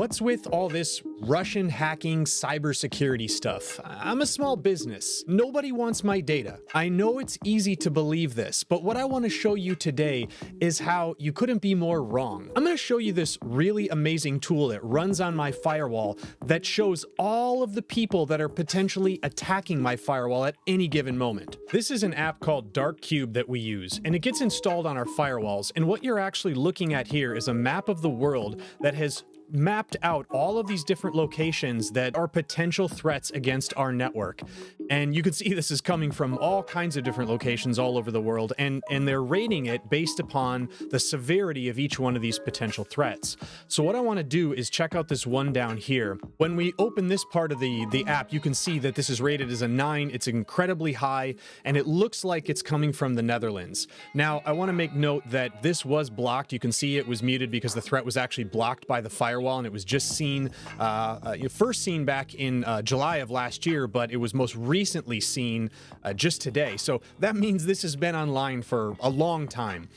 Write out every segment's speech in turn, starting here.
What's with all this Russian hacking cybersecurity stuff? I'm a small business. Nobody wants my data. I know it's easy to believe this, but what I want to show you today is how you couldn't be more wrong. I'm going to show you this really amazing tool that runs on my firewall that shows all of the people that are potentially attacking my firewall at any given moment. This is an app called DarkCube that we use, and it gets installed on our firewalls, and what you're actually looking at here is a map of the world that has mapped out all of these different locations that are potential threats against our network. And you can see this is coming from all kinds of different locations all over the world, and they're rating it based upon the severity of each one of these potential threats. So what I want to do is check out this one down here. When we open this part of the app, you can see that this is rated as a 9. It's incredibly high, and it looks like it's coming from the Netherlands. Now, I want to make note that this was blocked. You can see it was muted because the threat was actually blocked by the firewall, and it was just seen, first seen back in July of last year, but it was most recently seen just today. So that means this has been online for a long time.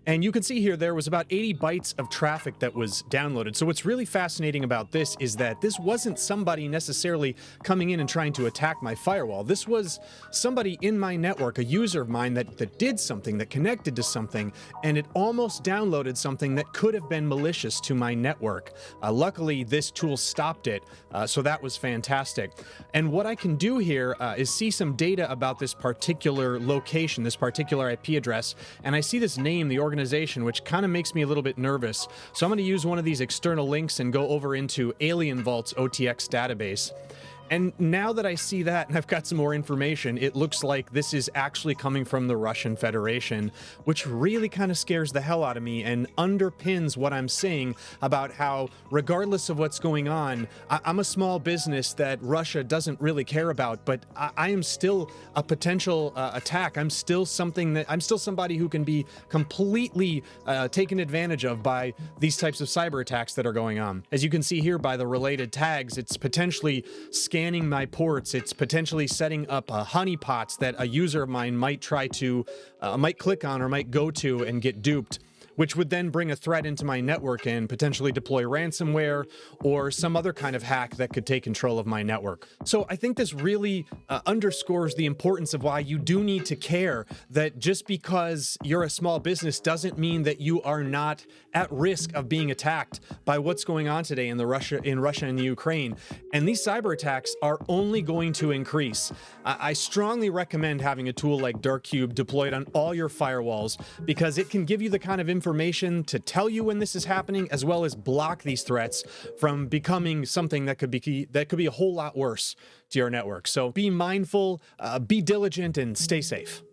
And you can see here there was about 80 bytes of traffic that was downloaded. So what's really fascinating about this is that this wasn't somebody necessarily coming in and trying to attack my firewall. This was somebody in my network, a user of mine that did something, that connected to something, and it almost downloaded something that could have been malicious to my network. Luckily, this tool stopped it, so that was fantastic. And what I can do here is see some data about this particular location, this particular IP address, and I see this name, the organization, which kind of makes me a little bit nervous. So I'm going to use one of these external links and go over into AlienVault's OTX database. And now that I see that and I've got some more information, it looks like this is actually coming from the Russian Federation, which really kind of scares the hell out of me and underpins what I'm saying about how, regardless of what's going on, I'm a small business that Russia doesn't really care about, but I am still a potential attack. I'm still somebody who can be completely taken advantage of by these types of cyber attacks that are going on. As you can see here by the related tags, it's potentially scanning my ports. It's potentially setting up honeypots that a user of mine might try to, might click on or might go to and get duped, which would then bring a threat into my network and potentially deploy ransomware or some other kind of hack that could take control of my network. So I think this really underscores the importance of why you do need to care that just because you're a small business doesn't mean that you are not at risk of being attacked by what's going on today in Russia and the Ukraine. And these cyber attacks are only going to increase. I strongly recommend having a tool like DarkCube deployed on all your firewalls because it can give you the kind of information to tell you when this is happening, as well as block these threats from becoming something that could be a whole lot worse to your network. So be mindful, be diligent, and stay safe.